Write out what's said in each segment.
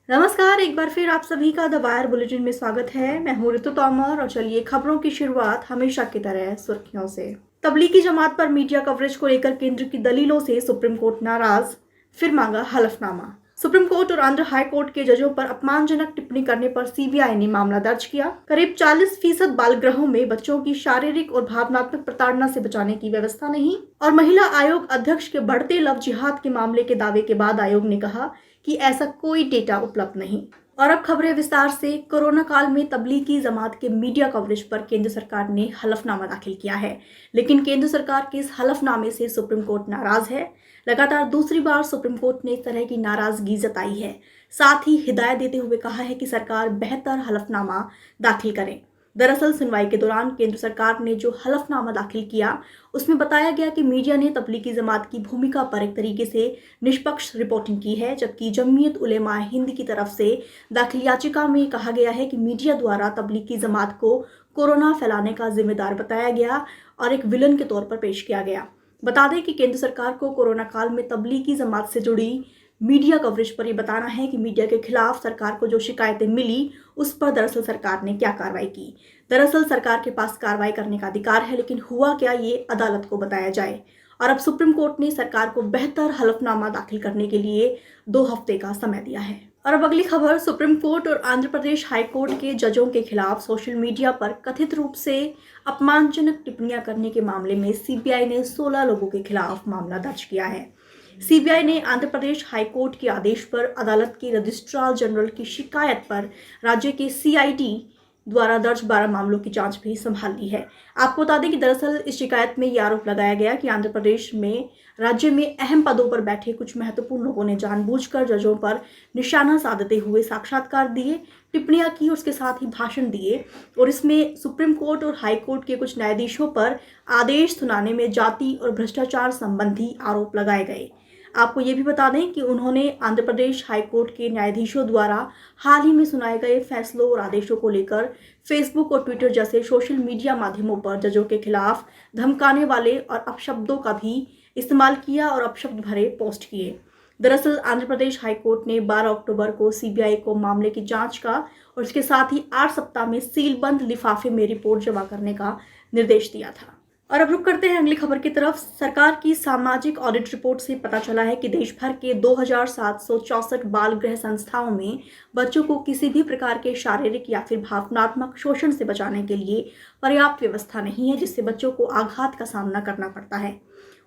नमस्कार, एक बार फिर आप सभी का द वायर बुलेटिन में स्वागत है। मैं हूं ऋतु तोमर और चलिए खबरों की शुरुआत हमेशा की तरह सुर्खियों से। तबलीगी जमात पर मीडिया कवरेज को लेकर केंद्र की दलीलों से सुप्रीम कोर्ट नाराज, फिर मांगा हलफनामा। सुप्रीम कोर्ट और आंध्र हाई कोर्ट के जजों पर अपमानजनक टिप्पणी करने पर सीबीआई ने मामला दर्ज किया। करीब 40% बालगृहों में बच्चों की शारीरिक और भावनात्मक प्रताड़ना से बचाने की व्यवस्था नहीं, और महिला आयोग अध्यक्ष के बढ़ते लव जिहाद के मामले के दावे के बाद आयोग ने कहा कि ऐसा कोई डेटा उपलब्ध नहीं। और अब खबरें विस्तार से। कोरोना काल में तबलीगी जमात के मीडिया कवरेज पर केंद्र सरकार ने हलफनामा दाखिल किया है, लेकिन केंद्र सरकार के इस हलफनामे से सुप्रीम कोर्ट नाराज है। लगातार दूसरी बार सुप्रीम कोर्ट ने इस तरह की नाराजगी जताई है, साथ ही हिदायत देते हुए कहा है कि सरकार बेहतर हलफनामा दाखिल करे। दरअसल सुनवाई के दौरान केंद्र सरकार ने जो हलफनामा दाखिल किया उसमें बताया गया कि मीडिया ने तबलीगी जमात की भूमिका पर एक तरीके से निष्पक्ष रिपोर्टिंग की है, जबकि जमीयत उलेमा हिंद की तरफ से दाखिल याचिका में कहा गया है कि मीडिया द्वारा तबलीगी जमात को कोरोना फैलाने का जिम्मेदार बताया गया और एक विलन के तौर पर पेश किया गया। बता दें कि केंद्र सरकार को कोरोना काल में तबलीगी जमात से जुड़ी मीडिया कवरेज पर यह बताना है कि मीडिया के खिलाफ सरकार को जो शिकायतें मिली उस पर दरअसल सरकार ने क्या कार्रवाई की। दरअसल सरकार के पास कार्रवाई करने का अधिकार है, लेकिन हुआ क्या ये अदालत को बताया जाए। और अब सुप्रीम कोर्ट ने सरकार को बेहतर हलफनामा दाखिल करने के लिए 2 हफ्ते का समय दिया है। और अब अगली खबर। सुप्रीम कोर्ट और आंध्र प्रदेश हाई कोर्ट के जजों के खिलाफ सोशल मीडिया पर कथित रूप से अपमानजनक टिप्पणियां करने के मामले में सीबीआई ने 16 लोगों के खिलाफ मामला दर्ज किया है। सीबीआई ने आंध्र प्रदेश हाई कोर्ट के आदेश पर अदालत के रजिस्ट्रार जनरल की शिकायत पर राज्य के सीआईडी द्वारा दर्ज 12 मामलों की जांच भी संभाल ली है। आपको बता दें कि दरअसल इस शिकायत में यह आरोप लगाया गया कि आंध्र प्रदेश में राज्य में अहम पदों पर बैठे कुछ महत्वपूर्ण लोगों ने जानबूझकर जजों पर निशाना साधते हुए साक्षात्कार दिए, टिप्पणियां की, उसके साथ ही भाषण दिए, और इसमें सुप्रीम कोर्ट और हाई कोर्ट के कुछ न्यायाधीशों पर आदेश सुनाने में जाति और भ्रष्टाचार संबंधी आरोप लगाए गए। आपको ये भी बता दें कि उन्होंने आंध्र प्रदेश हाई कोर्ट के न्यायाधीशों द्वारा हाल ही में सुनाए गए फैसलों और आदेशों को लेकर फेसबुक और ट्विटर जैसे सोशल मीडिया माध्यमों पर जजों के खिलाफ धमकाने वाले और अपशब्दों का भी इस्तेमाल किया और अपशब्द भरे पोस्ट किए। दरअसल आंध्र प्रदेश हाई कोर्ट ने 12 अक्टूबर को सीबीआई को मामले की जांच का और इसके साथ ही 8 सप्ताह में सीलबंद लिफाफे में रिपोर्ट जमा करने का निर्देश दिया था। और अब रुक करते हैं अगली खबर की तरफ। सरकार की सामाजिक ऑडिट रिपोर्ट से पता चला है कि देश भर के 2764 बाल गृह संस्थाओं में बच्चों को किसी भी प्रकार के शारीरिक या फिर भावनात्मक शोषण से बचाने के लिए पर्याप्त व्यवस्था नहीं है, जिससे बच्चों को आघात का सामना करना पड़ता है।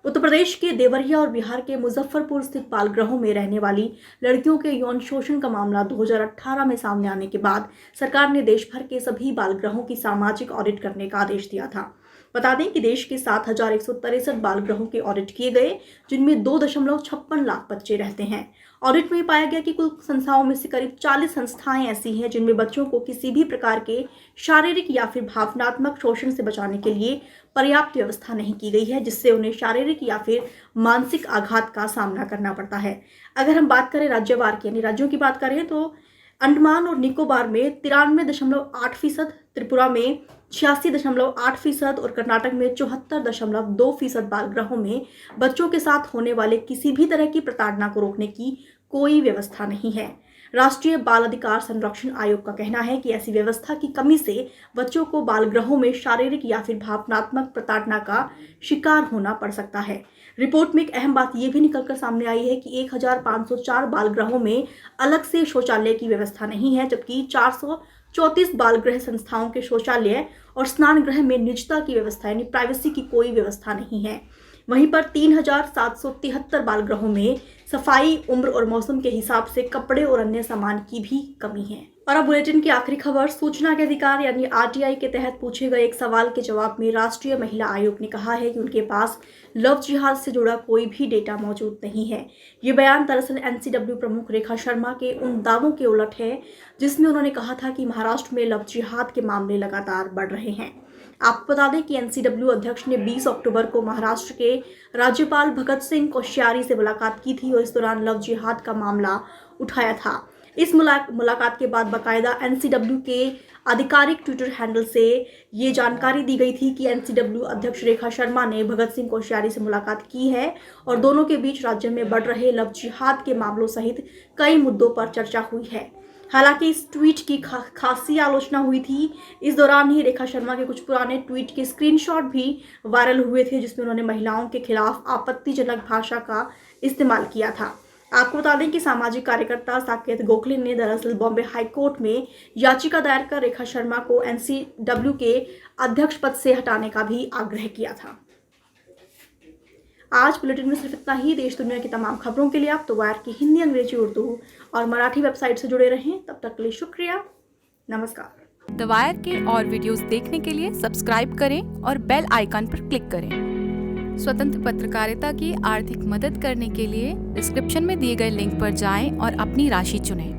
उत्तर प्रदेश के देवरिया और बिहार के मुजफ्फरपुर स्थित बाल गृहों में रहने वाली लड़कियों के यौन शोषण का मामला 2018 में सामने आने के बाद सरकार ने देश भर के सभी बाल गृहों की सामाजिक ऑडिट करने का आदेश दिया था। बता दें कि देश के 7163 बाल गृहों के ऑडिट किए गए, जिनमें 2.56 लाख बच्चे रहते हैं। ऑडिट में पाया गया कि कुल संस्थाओं में से करीब 40 संस्थाएं ऐसी हैं जिनमें बच्चों को किसी भी प्रकार के शारीरिक या फिर भावनात्मक शोषण से बचाने के लिए पर्याप्त व्यवस्था नहीं की गई है, जिससे उन्हें शारीरिक या फिर मानसिक आघात का सामना करना पड़ता है। अगर हम बात करें राज्यवार की, यानी राज्यों की बात करें, तो अंडमान और निकोबार में 93.8%, त्रिपुरा में 86.8% और कर्नाटक में 74.2% बाल गृहों में बच्चों के साथ होने वाले किसी भी तरह की प्रताड़ना को रोकने की कोई व्यवस्था नहीं है। राष्ट्रीय बाल अधिकार संरक्षण आयोग का कहना है कि ऐसी व्यवस्था की कमी से बच्चों को बाल गृहों में शारीरिक या फिर भावनात्मक प्रताड़ना का शिकार होना पड़ सकता है। रिपोर्ट में एक अहम बात यह भी निकलकर सामने आई है कि 1504 बाल गृहों में अलग से शौचालय की व्यवस्था नहीं है, जबकि 434 बाल गृह संस्थाओं के शौचालय और स्नान गृह में निजता की व्यवस्था यानी प्राइवेसी की कोई व्यवस्था नहीं है। वहीं पर 3773 बाल गृहों में सफाई, उम्र और मौसम के हिसाब से कपड़े और अन्य सामान की भी कमी है। और अब बुलेटिन की आखिरी खबर। सूचना के अधिकार यानी आरटीआई के तहत पूछे गए एक सवाल के जवाब में राष्ट्रीय महिला आयोग ने कहा है कि उनके पास लव जिहाद से जुड़ा कोई भी डेटा मौजूद नहीं है। ये बयान दरअसल एनसीडब्ल्यू प्रमुख रेखा शर्मा के उन दावों के उलट है जिसमें उन्होंने कहा था कि महाराष्ट्र में लव जिहाद के मामले लगातार बढ़ रहे हैं। आपको बता दें कि एनसीडब्ल्यू अध्यक्ष ने 20 अक्टूबर को महाराष्ट्र के राज्यपाल भगत सिंह कोश्यारी से मुलाकात की थी और इस दौरान लव जिहाद का मामला उठाया था। इस मुलाकात के बाद बाकायदा एनसीडब्ल्यू के आधिकारिक ट्विटर हैंडल से ये जानकारी दी गई थी कि एनसीडब्ल्यू अध्यक्ष रेखा शर्मा ने भगत सिंह कोश्यारी से मुलाकात की है और दोनों के बीच राज्य में बढ़ रहे लव जिहाद के मामलों सहित कई मुद्दों पर चर्चा हुई है। हालांकि इस ट्वीट की खासी आलोचना हुई थी। इस दौरान ही रेखा शर्मा के कुछ पुराने ट्वीट के स्क्रीनशॉट भी वायरल हुए थे, जिसमें उन्होंने महिलाओं के खिलाफ आपत्तिजनक भाषा का इस्तेमाल किया था। आपको बता दें कि सामाजिक कार्यकर्ता साकेत गोखले ने दरअसल बॉम्बे हाईकोर्ट में याचिका दायर कर रेखा शर्मा को एनसीडब्ल्यू के अध्यक्ष पद से हटाने का भी आग्रह किया था। आज बुलेटिन में सिर्फ इतना ही। देश दुनिया की तमाम खबरों के लिए आप द वायर की हिंदी, अंग्रेजी, उर्दू और मराठी वेबसाइट से जुड़े रहें। तब तक के लिए शुक्रिया, नमस्कार। द वायर के और वीडियोस देखने के लिए सब्सक्राइब करें और बेल आइकन पर क्लिक करें। स्वतंत्र पत्रकारिता की आर्थिक मदद करने के लिए डिस्क्रिप्शन में दिए गए लिंक पर जाएं और अपनी राशि चुनें।